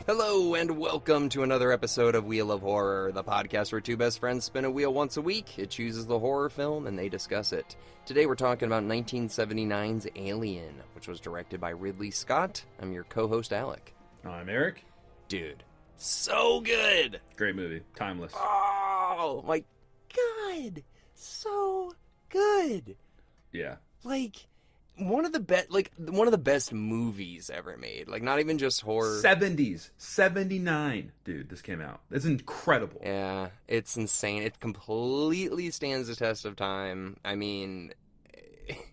Hello and welcome to another episode of Wheel of Horror, the podcast where two best friends spin a wheel once a week. It chooses the horror film and they discuss it. Today we're talking about 1979's Alien, which was directed by Ridley Scott. I'm your co-host Alec. I'm Erik. Dude, so good! Great movie. Timeless. Oh my god! So good! Yeah. Like, one of the best movies ever made. Like, not even just horror. 70s. 79. Dude, this came out. It's incredible. Yeah, it's insane. It completely stands the test of time. I mean,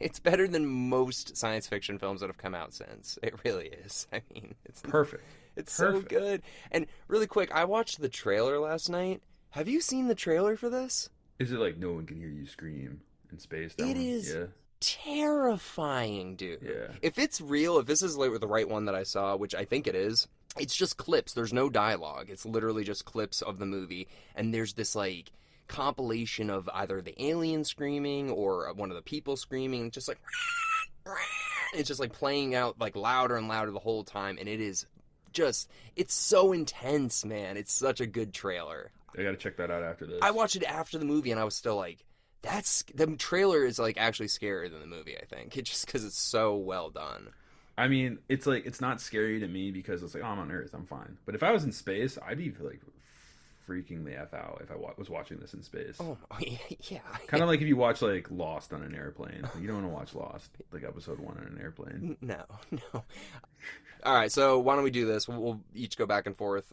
it's better than most science fiction films that have come out since. It really is. I mean, it's perfect. It's perfect. So good. And really quick, I watched the trailer last night. Have you seen the trailer for this? Is it like no one can hear you scream in space? That it one? is Yeah. terrifying, dude. Yeah. If it's real, if this is like the right one that I saw, which I think it is, it's just clips. There's no dialogue. It's literally just clips of the movie. And there's this like compilation of either the alien screaming or one of the people screaming, just like it's just like playing out like louder and louder the whole time. And it is just, it's so intense, man. It's such a good trailer. I gotta check that out after this. I watched it after the movie and I was still like, the trailer is like actually scarier than the movie, I think. It's just because it's so well done. I mean, it's like, it's not scary to me because it's like, oh, I'm on Earth, I'm fine. But if I was in space, I'd be like freaking the F out if I was watching this in space. Oh, yeah. Kind of like if you watch like Lost on an airplane. You don't want to watch Lost, like episode 1 on an airplane. No. All right, so why don't we do this? We'll each go back and forth.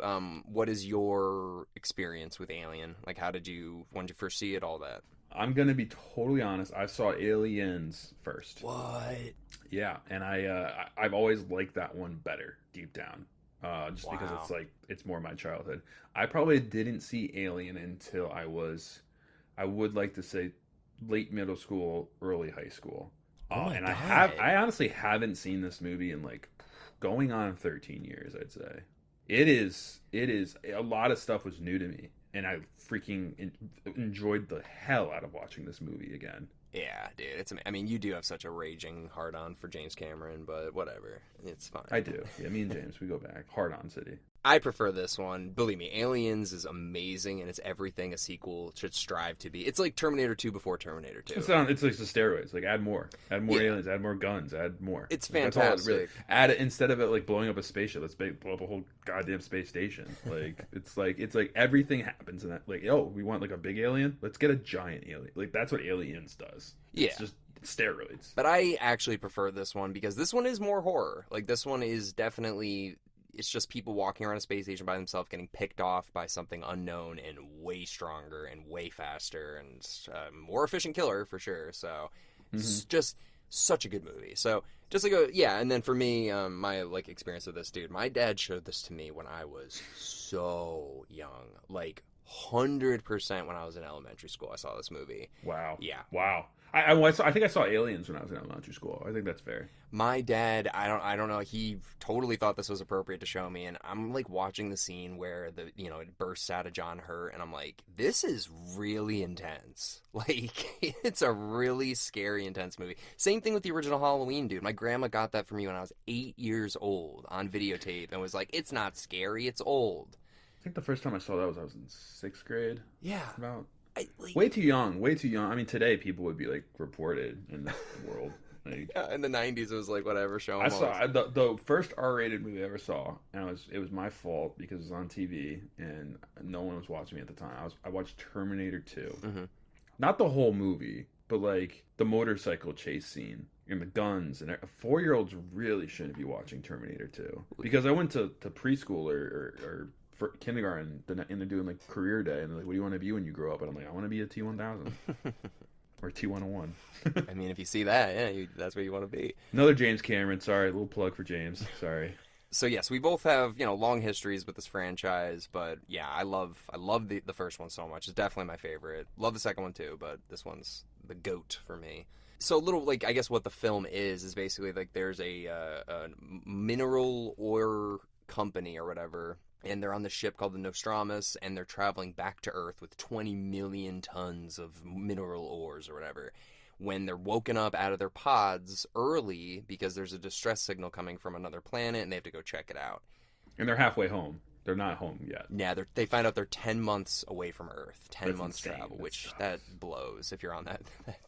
What is your experience with Alien? Like, when did you first see it, all that? I'm gonna be totally honest. I saw Aliens first. What? Yeah, and I've always liked that one better deep down, just because it's like it's more my childhood. I probably didn't see Alien until I would like to say, late middle school, early high school. And God. I honestly haven't seen this movie in like going on 13 years. I'd say it is a lot of stuff was new to me. And I freaking enjoyed the hell out of watching this movie again. Yeah, dude. I mean, you do have such a raging hard-on for James Cameron, but whatever. It's fine. I do. Yeah, me and James, we go back. Hard-on city. I prefer this one. Believe me, Aliens is amazing, and it's everything a sequel should strive to be. It's like Terminator 2 before Terminator 2. It's like the steroids. Like, add more. Add more aliens. Add more guns. Add more. It's fantastic. Really, add it instead of it like blowing up a spaceship. Let's blow up a whole goddamn space station. Like it's like everything happens in that. Like, oh, we want like a big alien. Let's get a giant alien. Like that's what Aliens does. Yeah. It's just steroids. But I actually prefer this one because this one is more horror. Like this one is definitely. It's just people walking around a space station by themselves getting picked off by something unknown and way stronger and way faster and more efficient killer for sure. So it's just such a good movie. So just like and then for me, my like experience with this, dude, my dad showed this to me when I was so young, like 100% when I was in elementary school. I saw this movie. Wow. Yeah. Wow. I think I saw Aliens when I was in elementary school. I think that's fair. My dad, I don't know, he totally thought this was appropriate to show me, and I'm like watching the scene where it bursts out of John Hurt, and I'm like, this is really intense. Like, it's a really scary, intense movie. Same thing with the original Halloween, dude. My grandma got that for me when I was 8 years old on videotape, and was like, it's not scary, it's old. I think the first time I saw that was I was in 6th grade. Yeah. About way too young. I mean, today people would be like reported in the world. Like, yeah, in the 90s, it was like, whatever, show them. I saw the first R-rated movie I ever saw, and it was my fault because it was on TV and no one was watching me at the time. I watched Terminator 2. Mm-hmm. Not the whole movie, but like the motorcycle chase scene and the guns. And 4-year-olds really shouldn't be watching Terminator 2 because I went to preschool or for kindergarten, and they're doing like career day, and they're like, "What do you want to be when you grow up?" And I'm like, "I want to be a T-1000 or T-101." I mean, if you see that, yeah, that's where you want to be. Another James Cameron. Sorry, a little plug for James. Sorry. So yes, we both have long histories with this franchise, but yeah, I love the first one so much. It's definitely my favorite. Love the second one too, but this one's the GOAT for me. So a little, like, I guess what the film is basically like there's a mineral ore company or whatever. And they're on the ship called the Nostradamus, and they're traveling back to Earth with 20 million tons of mineral ores or whatever. When they're woken up out of their pods early because there's a distress signal coming from another planet, and they have to go check it out. And they're halfway home. They're not home yet. Yeah, they find out they're 10 months away from Earth. 10 That's months insane. travel, That which sucks. that blows if you're on that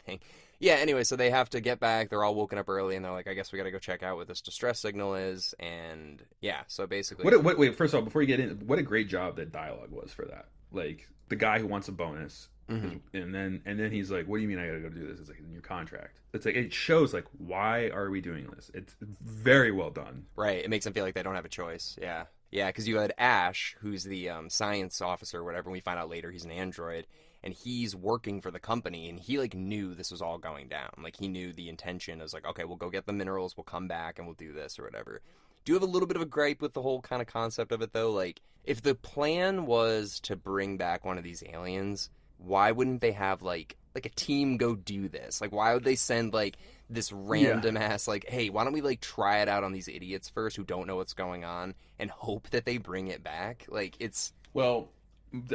thing. Yeah, anyway, so they have to get back. They're all woken up early, and they're like, I guess we got to go check out what this distress signal is. And yeah, so basically. Wait, first of all, before you get in, what a great job that dialogue was for that. Like, the guy who wants a bonus. And then he's like, what do you mean I gotta go do this? It's like in your contract. It's like, it shows like, why are we doing this? It's very well done. Right, it makes them feel like they don't have a choice. Yeah. Yeah, because you had Ash, who's the science officer or whatever, and we find out later he's an android, and he's working for the company, and he, like, knew this was all going down. Like, he knew the intention was like, okay, we'll go get the minerals, we'll come back, and we'll do this or whatever. Do you have a little bit of a gripe with the whole kind of concept of it, though? Like, if the plan was to bring back one of these aliens, why wouldn't they have, like a team go do this? Like, why would they send, like, this random ass, like, hey, why don't we, like, try it out on these idiots first who don't know what's going on and hope that they bring it back? Like, it's... Well,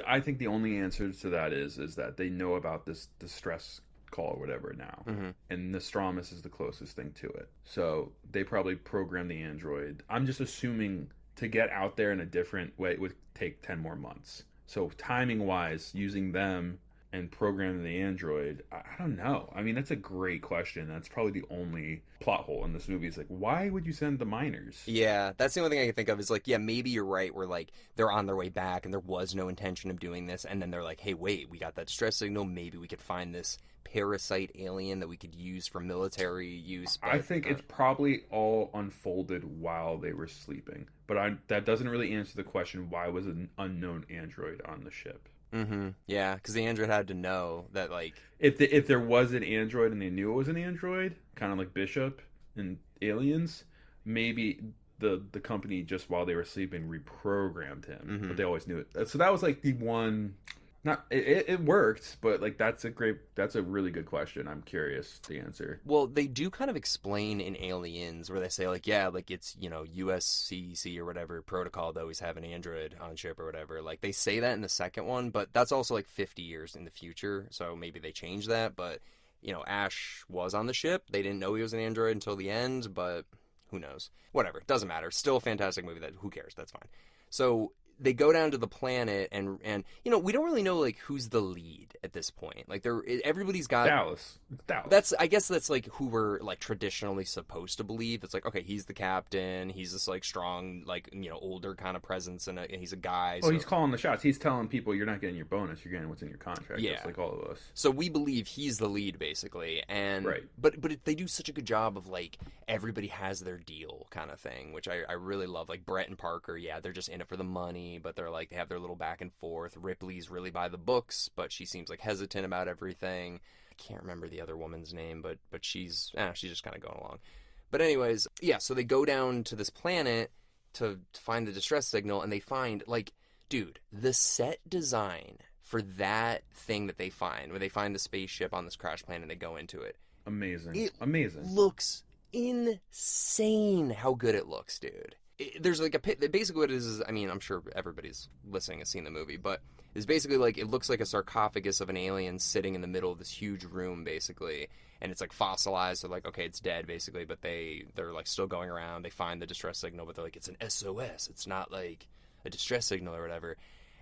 I think the only answer to that is that they know about this distress call or whatever now. And Nostradamus is the closest thing to it. So they probably programmed the android. I'm just assuming to get out there in a different way, it would take 10 more months. So timing-wise, using them and programming the android, I don't know. I mean, that's a great question. That's probably the only plot hole in this movie. Is like, why would you send the miners? Yeah, that's the only thing I can think of is like, yeah, maybe you're right, where like they're on their way back and there was no intention of doing this, and then they're like, hey, wait, we got that distress signal, maybe we could find this parasite alien that we could use for military use. But, I think it's probably all unfolded while they were sleeping. But that doesn't really answer the question, why was an unknown android on the ship? Yeah, because the android had to know that, like... If there was an android and they knew it was an android, kind of like Bishop and Aliens, maybe the company, just while they were sleeping, reprogrammed him. But they always knew it. So that was like the one... It worked, but like that's a really good question. I'm curious to answer. Well, they do kind of explain in Aliens where they say like, yeah, like it's, you know, USCC or whatever protocol to always have an android on ship or whatever. Like they say that in the second one, but that's also like 50 years in the future, so maybe they changed that. But you know, Ash was on the ship. They didn't know he was an android until the end, but who knows? Whatever, doesn't matter. Still a fantastic movie. That who cares? That's fine. So they go down to the planet, and you know, we don't really know like who's the lead at this point. Like everybody's got Dallas. I guess that's like who we're like traditionally supposed to believe. It's like, okay, he's the captain. He's this like strong, like, you know, older kind of presence, and he's a guy. Oh, so he's calling the shots. He's telling people you're not getting your bonus. You're getting what's in your contract. Yeah, just like all of us. So we believe he's the lead basically, and right. But they do such a good job of like everybody has their deal kind of thing, which I really love. Like Brett and Parker, yeah, they're just in it for the money, but they're like they have their little back and forth. Ripley's really by the books, but she seems like hesitant about everything. I can't remember the other woman's name, but she's just kind of going along. But anyways, yeah, so they go down to this planet to find the distress signal, and they find, like, dude, the set design for that thing that they find, where they find the spaceship on this crash planet and they go into it. Amazing. Amazing. Looks insane how good it looks, dude. There's like basically what it is, I mean, I'm sure everybody's listening has seen the movie, but it's basically like, it looks like a sarcophagus of an alien sitting in the middle of this huge room, basically, and it's like fossilized, so like, okay, it's dead, basically, but they're like still going around, they find the distress signal, but they're like, it's an SOS, it's not like a distress signal or whatever.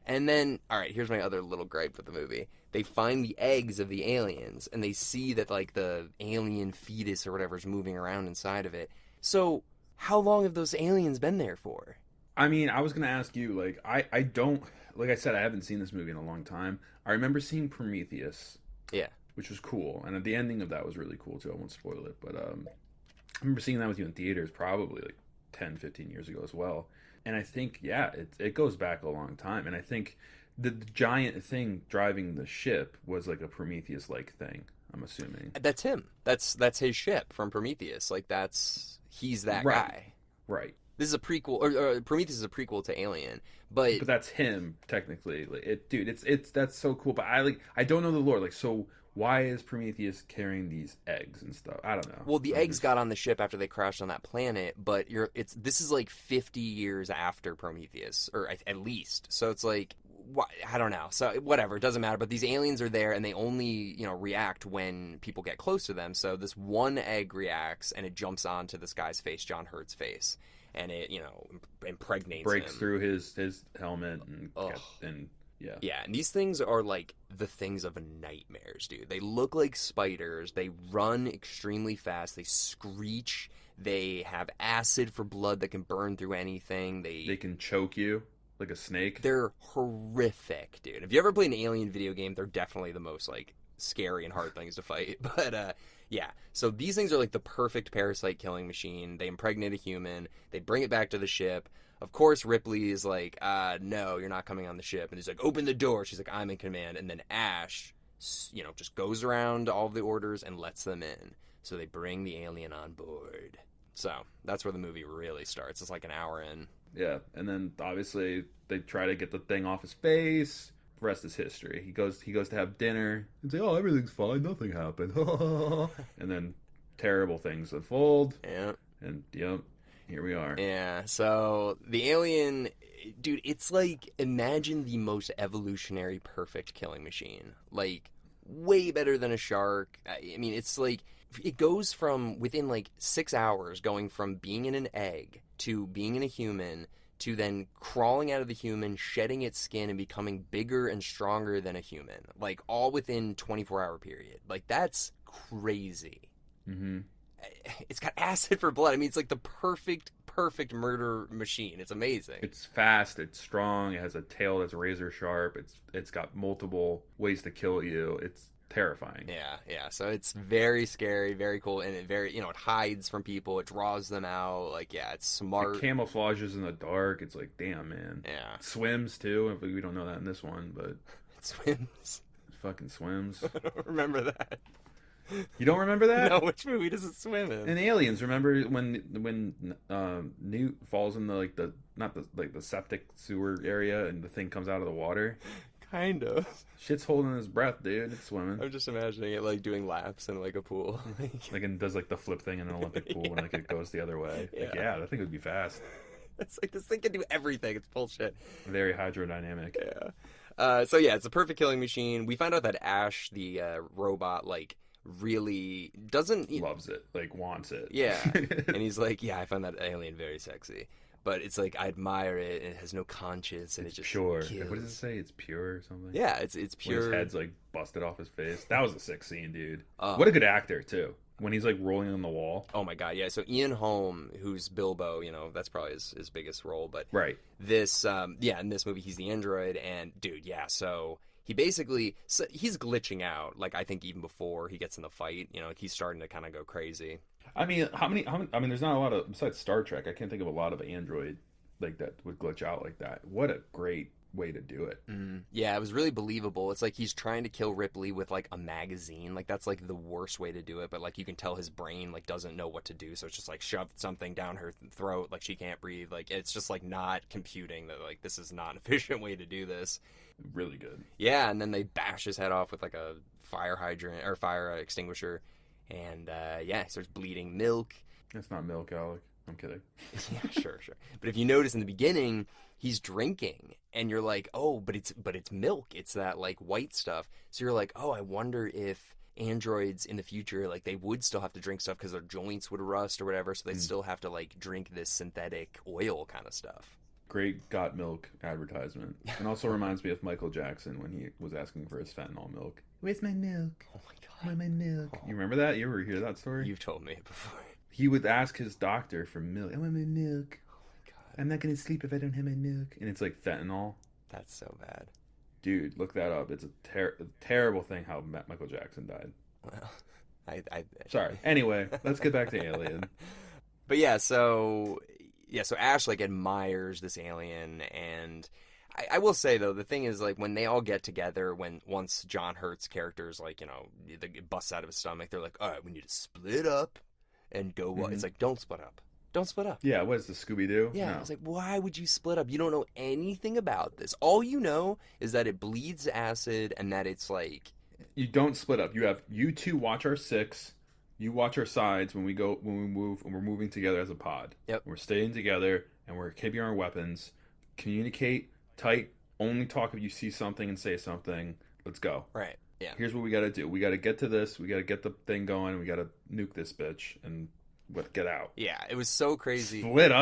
And then, alright, here's my other little gripe with the movie. They find the eggs of the aliens, and they see that, like, the alien fetus or whatever is moving around inside of it. So, how long have those aliens been there for? I mean, I was going to ask you, like, I don't, like I said, I haven't seen this movie in a long time. I remember seeing Prometheus. Yeah. Which was cool, and the ending of that was really cool, too. I won't spoil it, but I remember seeing that with you in theaters probably, like, 10, 15 years ago as well. And I think, yeah, it goes back a long time. And I think the giant thing driving the ship was like a Prometheus-like thing, I'm assuming. That's him. That's his ship from Prometheus. Like, he's that guy. Right. This is a prequel, or Prometheus is a prequel to Alien, but that's him, technically. Like, dude, that's so cool. But I don't know the lore. Like, so why is Prometheus carrying these eggs and stuff? I don't know. Well, the eggs got on the ship after they crashed on that planet, but this is like 50 years after Prometheus, or at least. So it's like, I don't know. So whatever, it doesn't matter. But these aliens are there, and they only, you know, react when people get close to them. So this one egg reacts, and it jumps onto this guy's face, John Hurt's face. and it, impregnates Breaks him. through his helmet Ugh. and yeah. Yeah, and these things are like the things of nightmares, dude. They look like spiders. They run extremely fast. They screech. They have acid for blood that can burn through anything. They can choke you like a snake. They're horrific, dude. If you ever played an Alien video game, they're definitely the most like scary and hard things to fight. But yeah, so these things are like the perfect parasite killing machine. They impregnate a human. They bring it back to the ship. Of course, Ripley is like, no, you're not coming on the ship. And he's like, open the door. She's like, I'm in command. And then Ash, just goes around all the orders and lets them in. So they bring the alien on board. So that's where the movie really starts. It's like an hour in. Yeah, and then obviously they try to get the thing off his face. The rest is history. He goes to have dinner and say, oh, everything's fine. Nothing happened. And then terrible things unfold. Yeah. And, yep. Here we are. Yeah, so the alien, dude, it's like, imagine the most evolutionary perfect killing machine. Like, way better than a shark. I mean, it's like, it goes from within like 6 hours going from being in an egg to being in a human to then crawling out of the human, shedding its skin, and becoming bigger and stronger than a human. Like, all within 24-hour period. Like, that's crazy. Mm-hmm. It's got acid for blood. I mean, it's like the perfect murder machine. It's amazing. It's fast. It's strong. It has a tail that's razor sharp. It's got multiple ways to kill you. It's terrifying. Yeah. So it's very scary, very cool, and it it hides from people. It draws them out. Like, yeah, it's smart. It camouflages in the dark. It's like, damn, man. Yeah. It swims too. We don't know that in this one, but it swims. It fucking swims. I don't remember that. You don't remember that? No, which movie does it swim in? In Aliens, remember when Newt falls in the septic sewer area and the thing comes out of the water? Kind of. Shit's holding his breath, dude. It's swimming. I'm just imagining it like doing laps in like a pool. Like, and does like the flip thing in an Olympic pool when like it goes the other way. Yeah. Like, yeah, that thing would be fast. It's like, this thing can do everything. It's bullshit. Very hydrodynamic. Yeah. So yeah, it's a perfect killing machine. We find out that Ash, the robot, like, really doesn't loves it, like, wants it. Yeah. And he's like, yeah, I find that alien very sexy, but it's like, I admire it, and it has no conscience, and it's it just pure. kills. What does it say? It's pure or something? Yeah, it's pure. When his head's like busted off his face. That was a sick scene, dude. Oh. What a good actor too. When he's like rolling on the wall. Oh my god, yeah. So Ian Holm, who's Bilbo, that's probably his biggest role, but right. This in this movie he's the android, and dude, yeah, so he's glitching out, like, I think even before he gets in the fight, he's starting to kind of go crazy. I mean, how many I mean, there's not a lot of, besides Star Trek, I can't think of a lot of android like that would glitch out like that. What a great way to do it. Yeah, it was really believable. It's like he's trying to kill Ripley with like a magazine. Like, that's like the worst way to do it, but like you can tell his brain like doesn't know what to do, so it's just like shoved something down her throat, like she can't breathe. Like, it's just like not computing that like this is not an efficient way to do this. Really good. Yeah, and then they bash his head off with like a fire hydrant or fire extinguisher, and he starts bleeding milk. It's not milk, Alec. I'm kidding. Yeah, sure. But if you notice in the beginning, he's drinking, and you're like, oh, but it's milk. It's that like white stuff. So you're like, oh, I wonder if androids in the future, like, they would still have to drink stuff because their joints would rust or whatever, so they'd still have to like drink this synthetic oil kind of stuff. Great got milk advertisement. And also reminds me of Michael Jackson when he was asking for his fentanyl milk. Where's my milk? Oh my god. Where's my milk? Oh. You remember that? You ever hear that story? You've told me it before. He would ask his doctor for milk. I want my milk. Oh my god. I'm not going to sleep if I don't have my milk. And it's like fentanyl. That's so bad. Dude, look that up. It's a terrible thing how Michael Jackson died. Well, Sorry. Anyway, let's get back to Alien. But yeah, so Ash like admires this alien, and I will say though, the thing is, like, when they all get together, once John Hurt's character's like, it busts out of his stomach, they're like, all right, we need to split up and go. Mm-hmm. It's like, don't split up. Don't split up. Yeah, what is the Scooby-Doo? Yeah, no. It's like, why would you split up? You don't know anything about this. All you know is that it bleeds acid and that it's like... You don't split up. You two watch our six. You watch our sides when we move, and we're moving together as a pod. Yep. We're staying together, and we're keeping our weapons. Communicate tight. Only talk if you see something and say something. Let's go. Right. Yeah. Here's what we got to do. We got to get to this. We got to get the thing going. We got to nuke this bitch, and get out. Yeah, it was so crazy. Split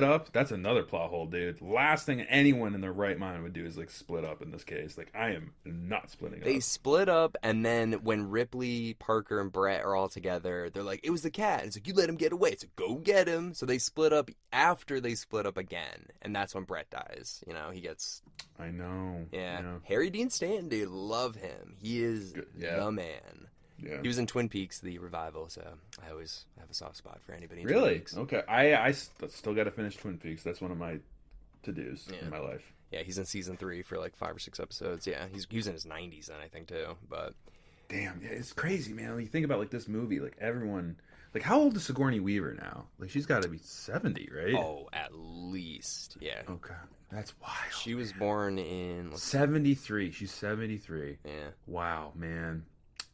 up. That's another plot hole, dude. Last thing anyone in their right mind would do is like split up in this case. Like I am not splitting up. They split up, and then when Ripley, Parker, and Brett are all together, they're like, "It was the cat." It's like, "You let him get away." It's like, "Go get him." So they split up after they split up again, and that's when Brett dies. You know, he gets. I know. Yeah, yeah. Harry Dean Stanton, dude, love him. He is the man. Yeah. He was in Twin Peaks, the revival, so I always have a soft spot for anybody in really? Twin Peaks. Okay. I still got to finish Twin Peaks. That's one of my to-dos in my life. Yeah, he's in season 3 for like 5 or 6 episodes. Yeah, he was in his 90s then, I think, too. But damn, yeah, it's crazy, man. When you think about like this movie, like everyone, like how old is Sigourney Weaver now? Like she's got to be 70, right? Oh, at least, yeah. Okay, that's wild. She was born in 73. She's 73. Yeah. Wow, man.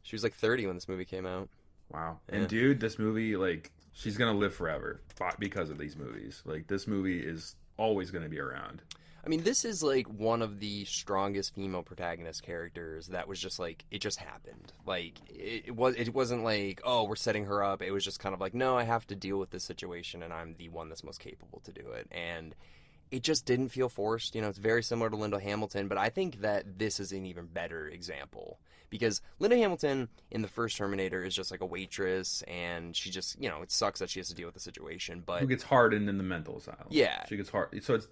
She was like 30 when this movie came out. Wow. Yeah. And dude, this movie, like, she's gonna live forever because of these movies. Like, this movie is always gonna be around. I mean, this is like one of the strongest female protagonist characters that was just like, it just happened. Like, it wasn't like, oh, we're setting her up. It was just kind of like, no, I have to deal with this situation, and I'm the one that's most capable to do it. And it just didn't feel forced. You know, it's very similar to Linda Hamilton, but I think that this is an even better example. Because Linda Hamilton in the first Terminator is just like a waitress, and she just, you know, it sucks that she has to deal with the situation. But who gets hardened in the mental asylum? Yeah, she gets hard. So it's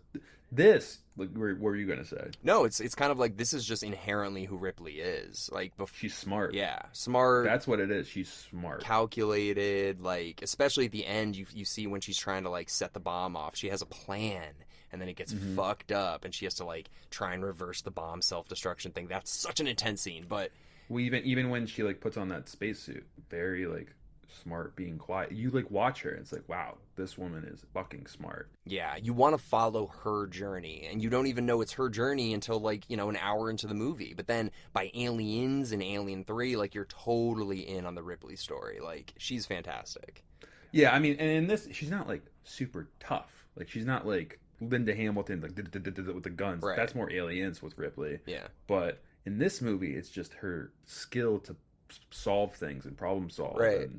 this. Like, what were you gonna say? No, it's kind of like this is just inherently who Ripley is. Like she's smart. Yeah, smart. That's what it is. She's smart, calculated. Like especially at the end, you see when she's trying to like set the bomb off. She has a plan. And then it gets fucked up, and she has to like try and reverse the bomb self-destruction thing. That's such an intense scene. But well, even when she like puts on that spacesuit, very like smart, being quiet. You like watch her, and it's like, wow, this woman is fucking smart. Yeah, you want to follow her journey, and you don't even know it's her journey until like, you know, an hour into the movie. But then by Aliens and Alien 3, like you're totally in on the Ripley story. Like she's fantastic. Yeah, I mean, and in this, she's not like super tough. Like she's not like Linda Hamilton, like with the guns. Right. That's more Aliens with Ripley. Yeah. But in this movie, it's just her skill to solve things and problem solve, right,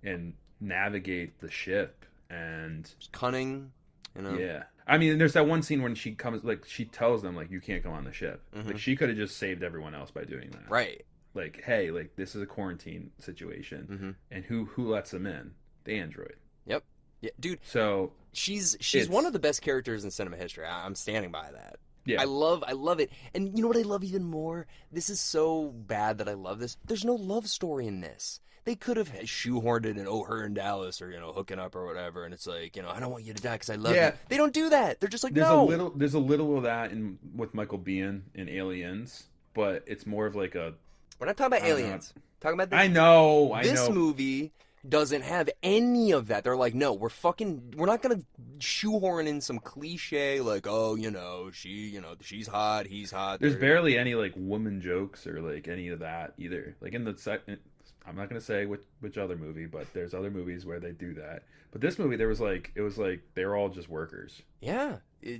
and navigate the ship, and cunning. You know. Yeah. I mean, there's that one scene when she comes, like she tells them, like, you can't come on the ship. Like she could have just saved everyone else by doing that. Right. Like, hey, like this is a quarantine situation, and who lets them in? The android. Yep. Yeah, dude. So she's one of the best characters in cinema history. I'm standing by that. Yeah. I love it. And you know what I love even more? This is so bad that I love this. There's no love story in this. They could have shoehorned it in, her and Dallas are, you know, hooking up or whatever, and it's like, you know, I don't want you to die because I love you. They don't do that. They're just like, no. There's a little of that with Michael Biehn in Aliens, but it's more of like a... We're not talking about Aliens. Talking about this. I know. This movie doesn't have any of that. They're like, no, we're not gonna shoehorn in some cliche like, oh, you know, she's hot, he's hot. There's barely any like woman jokes or like any of that either. Like in the I'm not gonna say which other movie, but there's other movies where they do that. But this movie, it was like they were all just workers. Yeah,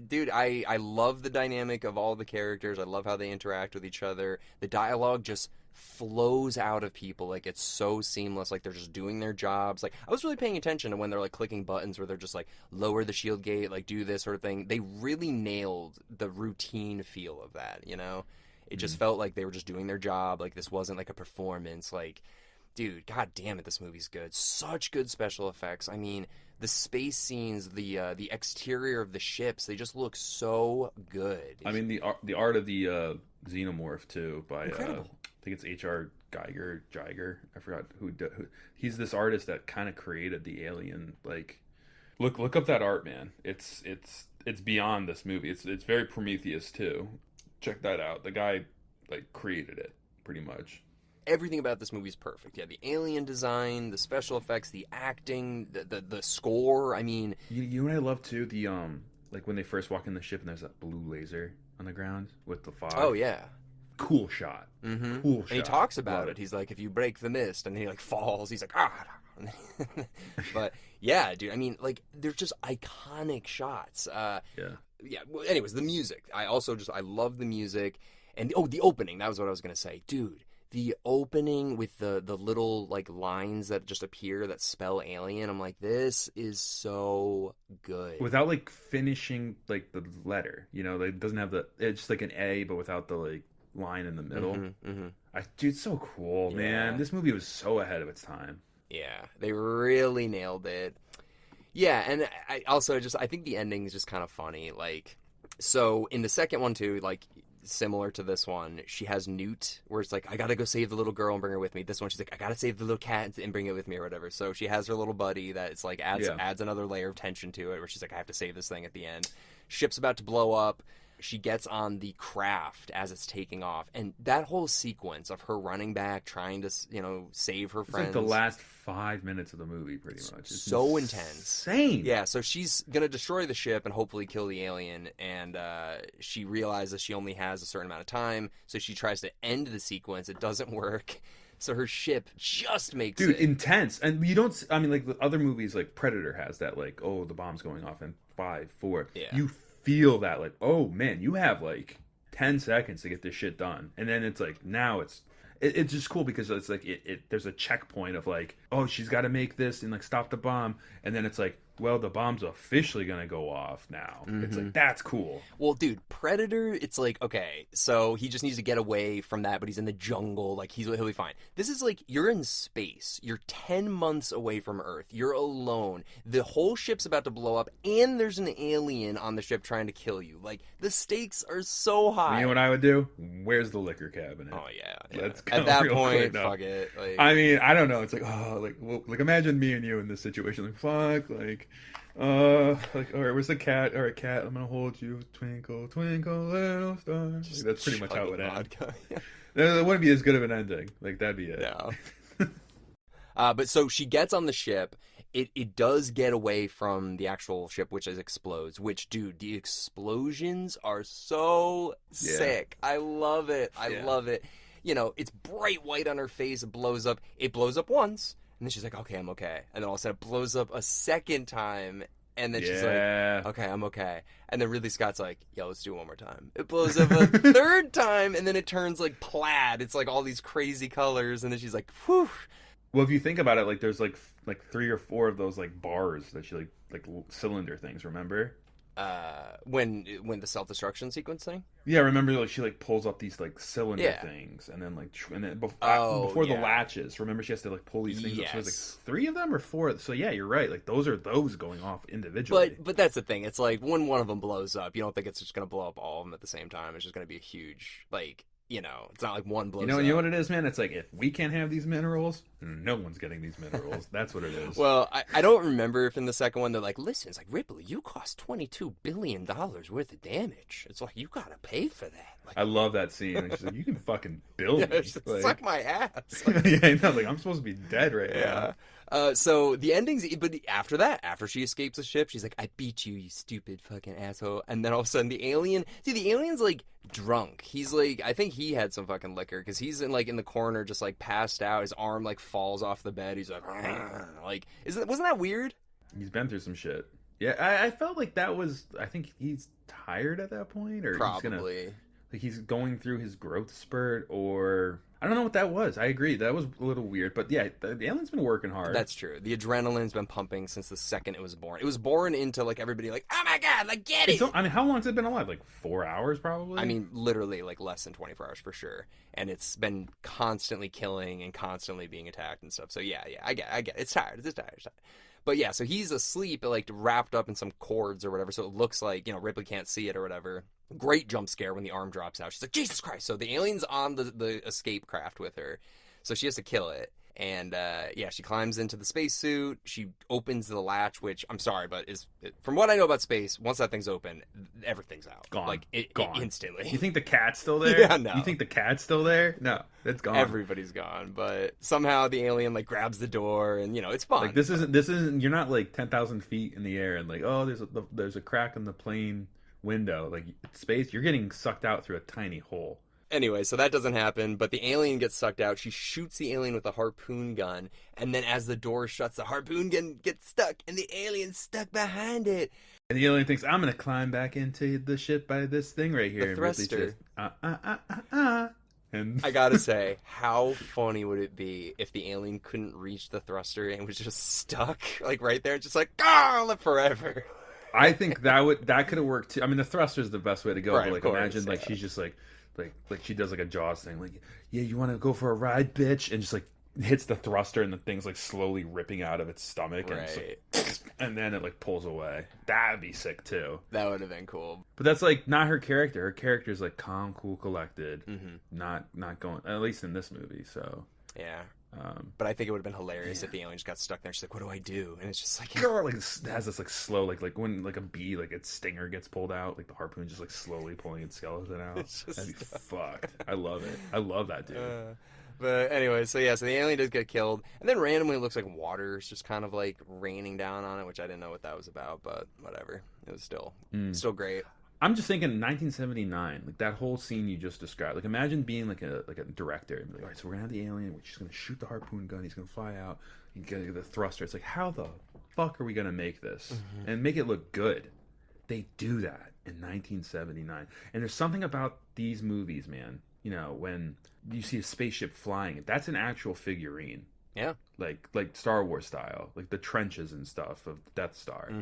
dude, I love the dynamic of all the characters. I love how they interact with each other. The dialogue just flows out of people like it's so seamless, like they're just doing their jobs. Like I was really paying attention to when they're like clicking buttons where they're just like lower the shield gate, like do this sort of thing. They really nailed the routine feel of that, you know. It just felt like they were just doing their job. Like this wasn't like a performance. Like, dude, god damn it, this movie's good. Such good special effects. I mean, the space scenes, the exterior of the ships, they just look so good. I mean, the art of the Xenomorph too, by incredible. I think it's H.R. Geiger. I forgot who. He's this artist that kind of created the alien. Like, look up that art, man. It's beyond this movie. It's very Prometheus too. Check that out. The guy like created it pretty much. Everything about this movie is perfect. Yeah, the alien design, the special effects, the acting, the score. I mean, you know what I love too? The like when they first walk in the ship and there's that blue laser on the ground with the fog. Oh yeah. Cool shot. Mm-hmm. Cool shot. And he talks about it. He's like, if you break the mist, and he like falls. He's like, ah. But yeah, dude. I mean, like, they're just iconic shots. Yeah. Well, anyways, the music. I love the music, and the opening. That was what I was gonna say, dude. the opening with the little like lines that just appear that spell alien, I'm like, this is so good. Without like finishing like the letter, like, it doesn't have it's just like an A, but without the like line in the middle. Dude, it's so cool, man. This movie was so ahead of its time. Yeah, they really nailed it. Yeah, and I think the ending is just kind of funny. Like, so in the second one too, like similar to this one, she has Newt, where it's like, I gotta go save the little girl and bring her with me. This one, she's like, I gotta save the little cat and bring it with me or whatever. So she has her little buddy that it's like adds another layer of tension to it, where she's like, I have to save this thing at the end. Ship's about to blow up. She gets on the craft as it's taking off, and that whole sequence of her running back, trying to, save her friends. It's like the last 5 minutes of the movie, pretty much. It's so intense. Insane. Yeah, so she's gonna destroy the ship and hopefully kill the alien, and she realizes she only has a certain amount of time, so she tries to end the sequence. It doesn't work. So her ship just makes it. Dude, intense. And you don't, I mean, like the other movies, like Predator has that, like, oh, the bomb's going off in 5, 4. Yeah. You feel that, like, oh man, you have like 10 seconds to get this shit done, and then it's like, now it's just cool because it's like there's a checkpoint of like, oh, she's got to make this and like stop the bomb, and then it's like, well, the bomb's officially gonna go off now. It's like, that's cool. Well, dude, Predator, it's like, okay, so he just needs to get away from that, but he's in the jungle, like he'll be fine. This is like, you're in space, you're 10 months away from Earth, you're alone, the whole ship's about to blow up, and there's an alien on the ship trying to kill you. Like, the stakes are so high. You know what I would do? Where's the liquor cabinet? Oh yeah. Let's go. At that real point, quick, no. fuck it. Like, I mean, I don't know. It's like, oh, like imagine me and you in this situation. Like, fuck, like, all right, where's the cat? All right, cat, I'm gonna hold you. Twinkle, twinkle, little star. Like, that's pretty much how it would end. That wouldn't be as good of an ending. Like, that'd be it. Yeah. But so she gets on the ship. It does get away from the actual ship, which explodes. Which, dude, the explosions are so sick. I love it. I love it. It's bright white on her face. It blows up. It blows up once. And then she's like, okay, I'm okay. And then all of a sudden it blows up a second time. And then she's like, okay, I'm okay. And then Ridley Scott's like, yo, let's do it one more time. It blows up a third time. And then it turns like plaid. It's like all these crazy colors. And then she's like, whew. Well, if you think about it, like there's like 3 or 4 of those like bars that she like cylinder things, remember? When the self-destruction sequence thing? Yeah, remember, like she like pulls up these like cylinder things, and then before the latches, remember she has to like pull these things up. So there's like 3 of them or 4. So yeah, you're right. Like those going off individually. But that's the thing. It's like when one of them blows up, you don't think it's just gonna blow up all of them at the same time. It's just gonna be a huge like. It's not like one blows up. You know what it is, man? It's like, if we can't have these minerals, no one's getting these minerals. That's what it is. Well, I don't remember if in the second one they're like, listen, it's like, Ripley, you cost $22 billion worth of damage. It's like, you gotta pay for that. Like, I love that scene. And she's like, you can fucking build me. Like, suck my ass. Like, yeah, I know. Like, I'm supposed to be dead right now. So the ending's, but after that, after she escapes the ship, she's like, I beat you, you stupid fucking asshole. And then all of a sudden the alien's like drunk. He's like, I think he had some fucking liquor, because he's in the corner just like passed out. His arm like falls off the bed. He's like, wasn't that weird? He's been through some shit. Yeah, I felt like that was, I think he's tired at that point, or probably. He's going through his growth spurt, or I don't know what that was. I agree. That was a little weird. But yeah, the alien's been working hard. That's true. The adrenaline's been pumping since the second it was born. It was born into like everybody like, oh my god, like get it. I mean, how long has it been alive? Like 4 hours probably? I mean, literally like less than 24 hours for sure. And it's been constantly killing and constantly being attacked and stuff. So yeah, I get it. It's tired. It's tired. But yeah, so he's asleep, like wrapped up in some cords or whatever. So it looks like, Ripley can't see it or whatever. Great jump scare when the arm drops out. She's like, Jesus Christ. So the alien's on the escape craft with her. So she has to kill it. And she climbs into the spacesuit. She opens the latch, which I'm sorry, but from what I know about space, once that thing's open, everything's out. Gone. Like gone. Instantly. You think the cat's still there? Yeah, no. You think the cat's still there? No, it's gone. Everybody's gone. But somehow the alien like grabs the door, and it's fun. Like this isn't. You're not like 10,000 feet in the air, and like, oh, there's a crack in the plane window. Like space, you're getting sucked out through a tiny hole. Anyway, so that doesn't happen, but the alien gets sucked out. She shoots the alien with a harpoon gun, and then as the door shuts, the harpoon gun gets stuck, and the alien's stuck behind it. And the alien thinks, I'm going to climb back into the ship by this thing right here. The thruster. And Ridley says, And I gotta say, how funny would it be if the alien couldn't reach the thruster and was just stuck, like, right there, just like, I'll live forever. I think that could have worked too. I mean, the thruster is the best way to go. Right, But like, of course, imagine like yeah. she's just like she does like a Jaws thing, like, yeah, you want to go for a ride, bitch, and just like hits the thruster and the thing's like slowly ripping out of its stomach, and, Right. and then it like pulls away. That'd be sick too. That would have been cool. But that's like not her character. Her character's like calm, cool, collected, Mm-hmm. not going, at least in this movie. So Yeah. But I think it would have been hilarious if the alien just got stuck there. She's like, what do I do? And it's just like... like it has this like slow like when like a bee, like its stinger gets pulled out, like the harpoon just like slowly pulling its skeleton out. That'd be fucked. I love it. I love that dude. But anyway, so the alien does get killed, and then randomly it looks like water is just kind of like raining down on it, which I didn't know what that was about, but whatever. It was still great. I'm just thinking 1979, like that whole scene you just described. Like imagine being like a director and be like, all right, so we're gonna have the alien, we're just gonna shoot the harpoon gun, he's gonna fly out, you get the thruster. It's like, how the fuck are we gonna make this and make it look good? They do that in 1979, and there's something about these movies, man. You know, when you see a spaceship flying, that's an actual figurine. Yeah, like Star Wars style, like the trenches and stuff of Death Star.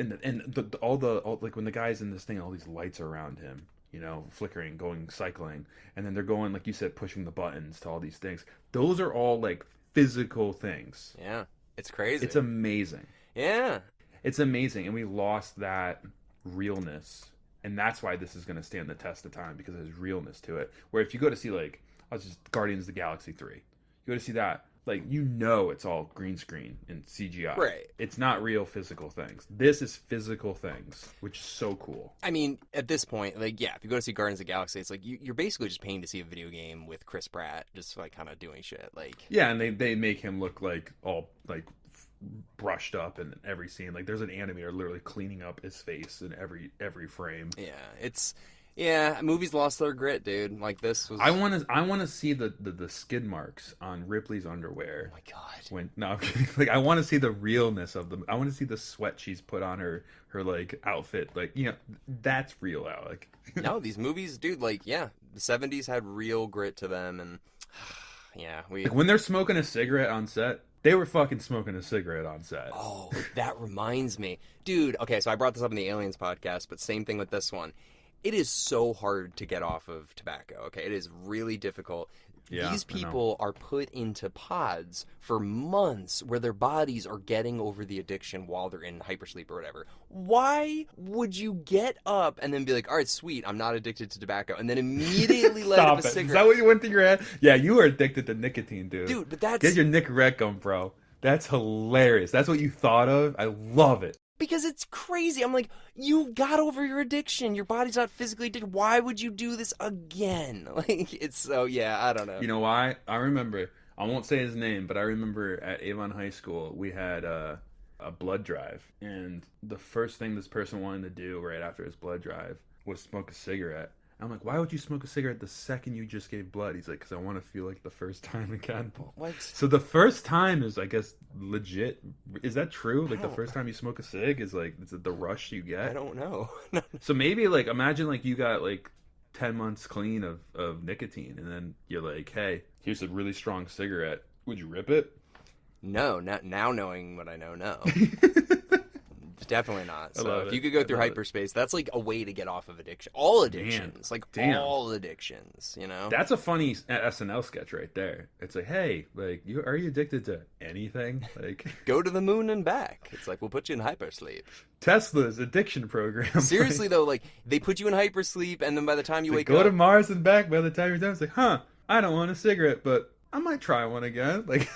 And all like when the guy's in this thing, all these lights are around him, you know, flickering, going, cycling, and then they're going, like you said, pushing the buttons to all these things. Those are all like physical things. Yeah, it's crazy. It's amazing. Yeah, it's amazing, and we lost that realness, and that's why this is going to stand the test of time, because there's realness to it. Where if you go to see like, I was just Guardians of the Galaxy 3, you go to see that. Like, you know, it's all green screen and CGI. Right. It's not real physical things. This is physical things, which is so cool. I mean, at this point, like, yeah, if you go to see Guardians of the Galaxy, it's like you're basically just paying to see a video game with Chris Pratt, just like kind of doing shit. Like, yeah, and they make him look like all like brushed up in every scene. Like, there's an animator literally cleaning up his face in every frame. Yeah, movies lost their grit, dude. Like, this was... I want to see the skid marks on Ripley's underwear. Oh my god. I'm kidding. Like, I want to see the realness of them. I want to see the sweat she's put on her like outfit. Like, you know, that's real, Alec. No, these movies, dude. Like, yeah, the 70s had real grit to them, and yeah, like when they're smoking a cigarette on set. They were fucking smoking a cigarette on set. Oh, that reminds me, dude. Okay, so I brought this up in the Aliens podcast, but same thing with this one. It is so hard to get off of tobacco, okay? It is really difficult. Yeah, These people are put into pods for months where their bodies are getting over the addiction while they're in hypersleep or whatever. Why would you get up and then be like, all right, sweet, I'm not addicted to tobacco, and then immediately light up a cigarette? Is that what you went through your head? Yeah, you were addicted to nicotine, dude. Dude, but that's... Get your Nicorette gum, bro. That's hilarious. That's what you thought of? I love it. Because it's crazy. I'm like, you got over your addiction. Your body's not physically addicted. Why would you do this again? Like, it's so, yeah, I don't know. You know why? I remember, I won't say his name, but I remember at Avon High School, we had a blood drive. And the first thing this person wanted to do right after his blood drive was smoke a cigarette. I'm like, why would you smoke a cigarette the second you just gave blood? He's like, because I want to feel like the first time again. What? So the first time is, I guess, legit. Is that true? Like, the first time you smoke a cig is, like, is it the rush you get? I don't know. So maybe, like, imagine, like, you got, like, 10 months clean of nicotine, and then you're like, hey, here's a really strong cigarette. Would you rip it? No, not now knowing what I know, no. Definitely not. So if you could I go through hyperspace, that's like a way to get off of addiction. All addictions. All addictions, you know? That's a funny SNL sketch right there. It's like, hey, like, are you addicted to anything? Like, go to the moon and back. It's like, we'll put you in hypersleep. Tesla's addiction program. Seriously, though, like, they put you in hypersleep, and then by the time you wake up... Go to Mars and back. By the time you're done, it's like, I don't want a cigarette, but I might try one again. Like...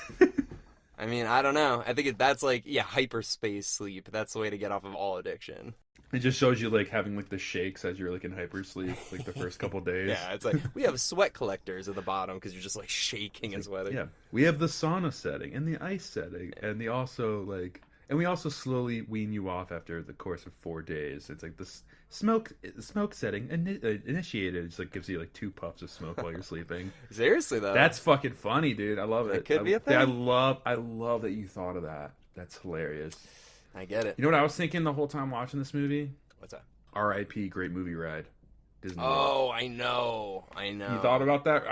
I mean, I don't know. I think that's like, hyperspace sleep. That's the way to get off of all addiction. It just shows you, like, having, like, the shakes as you're, like, in hypersleep, like, the first couple days. Yeah, it's like, we have sweat collectors at the bottom because you're just, like, shaking and sweating. Yeah, we have the sauna setting and the ice setting, and we also slowly wean you off after the course of 4 days. It's like the smoke setting initiated. It's like gives you like 2 puffs of smoke while you're sleeping. Seriously though, that's fucking funny, dude. I love it. It could be a thing. I love that you thought of that. That's hilarious. I get it. You know what I was thinking the whole time watching this movie? What's that? R.I.P. Great movie ride. Disney World. Oh, I know. You thought about that?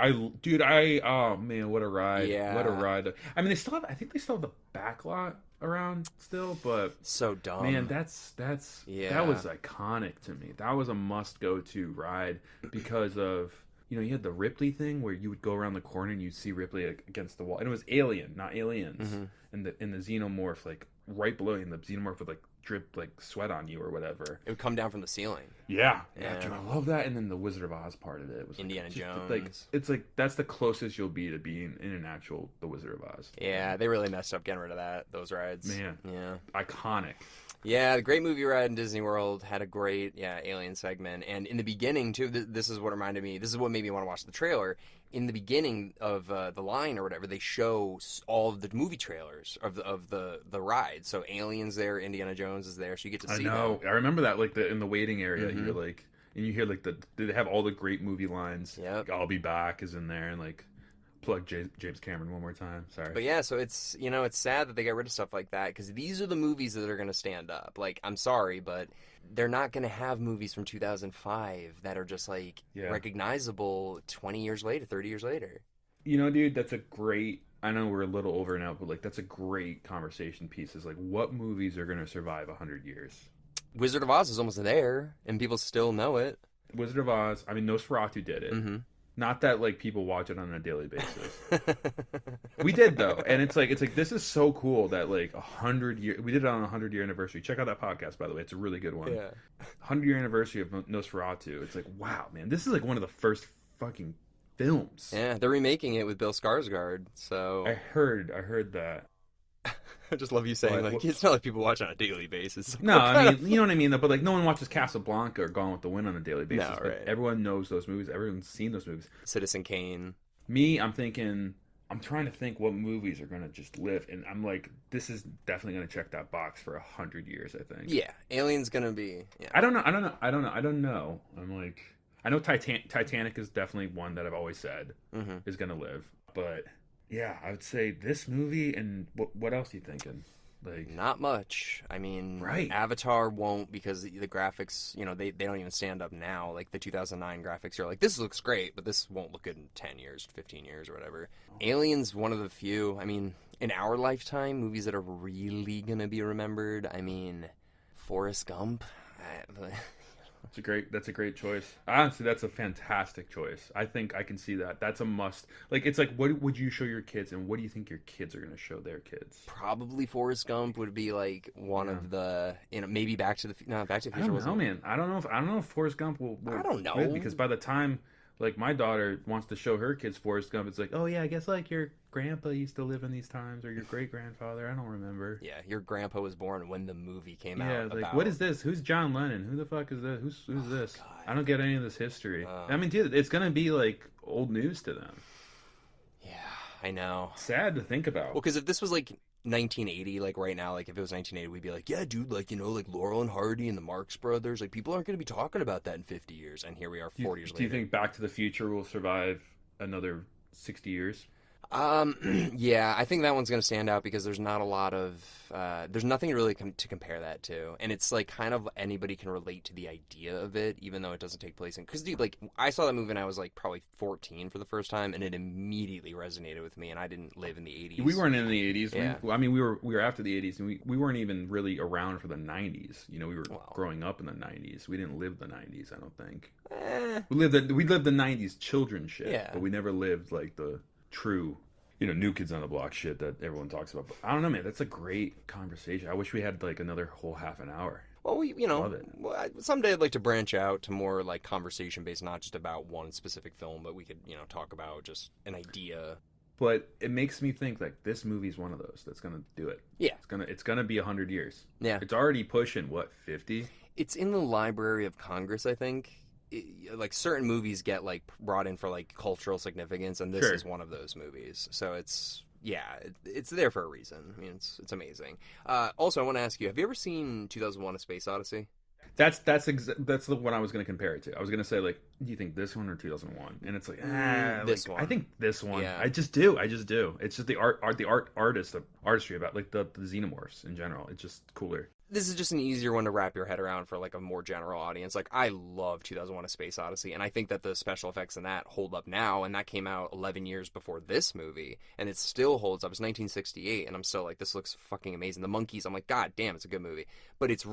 Oh man, what a ride. Yeah. What a ride. I mean, I think they still have the back lot around still, but so dumb. man, that was iconic to me. That was a must go to ride because of, you had the Ripley thing where you would go around the corner and you'd see Ripley against the wall, and it was Alien, not Aliens, Mm-hmm. and the xenomorph like right below you, and the xenomorph would like drip like sweat on you or whatever. It would come down from the ceiling. Yeah, dude, I love that. And then the Wizard of Oz part of it was Indiana Jones. Like it's like that's the closest you'll be to being in an actual The Wizard of Oz. Yeah, they really messed up getting rid of those rides. Man, yeah, iconic. Yeah, the great movie ride in Disney World had a great alien segment, and in the beginning too. This is what reminded me. This is what made me want to watch the trailer. In the beginning of the line or whatever, they show all of the movie trailers of the ride. So Aliens there, Indiana Jones is there, so you get to see. I know. Them. I remember that. Like in the waiting area, you're like, and you hear like they have all the great movie lines. Yeah, like, I'll be back is in there, and like plug James Cameron one more time. Sorry, but yeah, so it's it's sad that they got rid of stuff like that because these are the movies that are going to stand up. Like, I'm sorry, but they're not going to have movies from 2005 that are just like recognizable 20 years later, 30 years later. Dude, that's a great. I know we're a little over and out, but like that's a great conversation piece. Is like what movies are going to survive 100 years? Wizard of Oz is almost there, and people still know it. Wizard of Oz. I mean, Nosferatu did it. Mm-hmm. Not that like people watch it on a daily basis. We did though, and it's like this is so cool that like 100 year. We did it on a 100-year anniversary. Check out that podcast, by the way. It's a really good one. Yeah. 100-year anniversary of Nosferatu. It's like, wow, man, this is like one of the first fucking films. Yeah, they're remaking it with Bill Skarsgård. So I heard that. I just love you saying like it's not like people watch on a daily basis. No, I mean, you know what I mean though. But like, no one watches Casablanca or Gone with the Wind on a daily basis. No, but right. everyone knows those movies. Everyone's seen those movies. Citizen Kane. Me, I'm trying to think what movies are gonna just live, and I'm like, this is definitely gonna check that box for 100 years. I think. Yeah, Alien's gonna be. Yeah. I don't know. I'm like, I know Titanic is definitely one that I've always said is gonna live, but. Yeah, I would say this movie, and what else are you thinking? Like, not much. I mean, right. Avatar won't because the graphics, they don't even stand up now. Like the 2009 graphics, you're like, this looks great, but this won't look good in 10 years, 15 years, or whatever. Alien's one of the few. I mean, in our lifetime, movies that are really gonna be remembered. I mean, Forrest Gump. That's a great choice. Honestly, that's a fantastic choice. I think I can see that. That's a must. Like, it's like, what would you show your kids, and what do you think your kids are going to show their kids? Probably Forrest Gump would be like one of the, maybe Back to the Future. I don't know, man. I don't know if Forrest Gump will I don't know. win, because by the time like my daughter wants to show her kids Forrest Gump, it's like, oh yeah, I guess like your grandpa used to live in these times, or your great grandfather. I don't remember. Yeah, your grandpa was born when the movie came out. Yeah, like what is this? Who's John Lennon? Who the fuck is this? Who's this? God. I don't get any of this history. I mean, dude, it's gonna be like old news to them. Yeah, I know. Sad to think about. Well, because if this was like 1980, like right now, like if it was 1980, we'd be like, yeah, dude, like like Laurel and Hardy and the Marx Brothers, like people aren't going to be talking about that in 50 years, and here we are 40 years later. Do you think Back to the Future will survive another 60 years? Yeah, I think that one's going to stand out because there's not a lot of, there's nothing really to compare that to. And it's like kind of anybody can relate to the idea of it, even though it doesn't take place in, because dude, like I saw that movie and I was like probably 14 for the first time, and it immediately resonated with me, and I didn't live in the 80s. We weren't in the 80s. Yeah. We were after the 80s, and we weren't even really around for the 90s. We were growing up in the 90s. We didn't live the 90s, I don't think. We lived the 90s children shit, but we never lived like the true, New Kids on the Block shit that everyone talks about. But I don't know, man. That's a great conversation. I wish we had like another whole half an hour. Well, Love it. Someday I'd like to branch out to more like conversation based, not just about one specific film, but we could, talk about just an idea. But it makes me think like this movie's one of those that's gonna do it. Yeah, it's gonna be 100 years. Yeah, it's already pushing 50. It's in the Library of Congress, I think. Like certain movies get like brought in for like cultural significance, and this is one of those movies. So it's there for a reason. I mean, it's amazing. Also, I want to ask you: have you ever seen 2001: A Space Odyssey? That's the one I was going to compare it to. I was going to say like do you think, this one or 2001? And it's like, This like, one. I think this one. Yeah. I just do. It's just the artistry about, like, the xenomorphs in general. It's just cooler. This is just an easier one to wrap your head around for like a more general audience. Like, I love 2001: A Space Odyssey, and I think that the special effects in that hold up now, and that came out 11 years before this movie, and it still holds up. It's 1968, and I'm still like, this looks fucking amazing. The monkeys, I'm like, god damn, it's a good movie. But it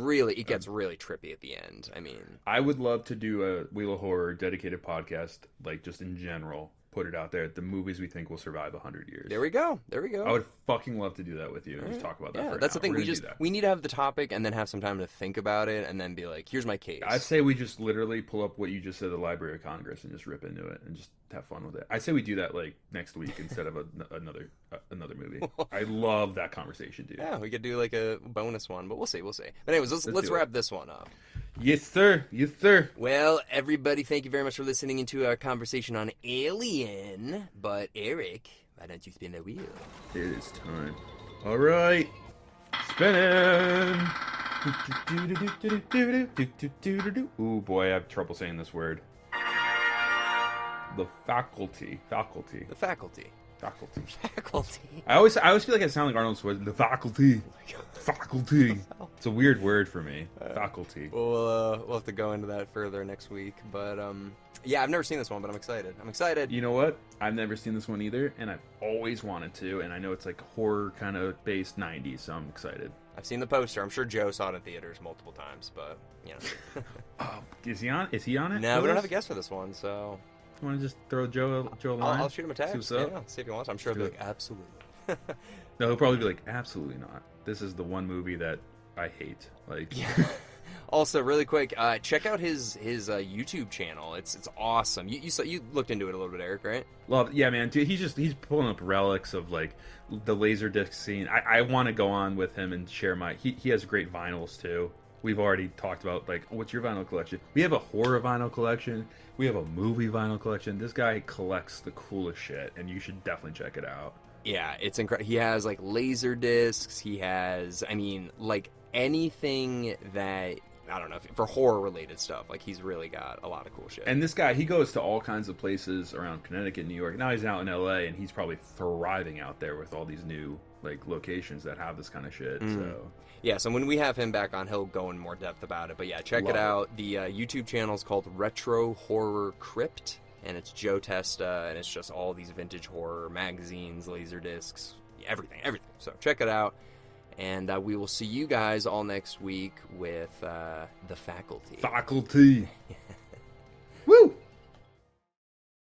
gets really trippy at the end. I mean, I would love to do a Wheel of Horror dedicated podcast, like, just in general. Put it out there. The movies we think will survive 100 years. There we go. I would fucking love to do that with you and just talk about that. Yeah, for that's an the hour. thing. We need to have the topic and then have some time to think about it and then be like, here's my case. I say we just literally pull up what you just said at the Library of Congress and just rip into it and just have fun with it. I say we do that like next week instead of another movie. I love that conversation, dude. Yeah, we could do like a bonus one, but we'll see. But anyways, let's wrap this one up. Yes, sir. Yes, sir. Well, everybody, thank you very much for listening into our conversation on Alien. But Erik, why don't you spin the wheel? It is time. All right. Spinning. Ooh, boy, I have trouble saying this word. The faculty. The faculty. Faculty. Faculty. I always feel like I sound like Arnold Schwarzenegger. The faculty. Faculty. It's a weird word for me. Faculty. We'll have to go into that further next week. But yeah, I've never seen this one, but I'm excited. You know what? I've never seen this one either, and I've always wanted to. And I know it's like horror kind of based 90s, so I'm excited. I've seen the poster. I'm sure Joe saw it in theaters multiple times, but you know. Is he on it? No, we don't have a guest for this one, so. You want to just throw Joe a line? I'll shoot him a text. See what's up? Yeah, see if he wants. I'm sure he'll be like, absolutely. No, he'll probably be like, absolutely not. This is the one movie that I hate. Like, yeah. Also, really quick, check out his YouTube channel. It's awesome. You looked into it a little bit, Erik, right? Yeah, man. Dude, he's pulling up relics of like the Laserdisc scene. I want to go on with him and share my. He has great vinyls too. We've already talked about, like, what's your vinyl collection? We have a horror vinyl collection. We have a movie vinyl collection. This guy collects the coolest shit, and you should definitely check it out. Yeah, it's incredible. He has, like, laser discs. He has, I mean, like, anything that, I don't know, for horror-related stuff. Like, he's really got a lot of cool shit. And this guy, he goes to all kinds of places around Connecticut, New York. Now he's out in L.A., and he's probably thriving out there with all these new, like, locations that have this kind of shit, so... Yeah, so when we have him back on, he'll go in more depth about it. But yeah, check it out. The YouTube channel is called Retro Horror Crypt, and it's Joe Testa, and it's just all these vintage horror magazines, laser discs, everything. So check it out, and we will see you guys all next week with The Faculty. Faculty!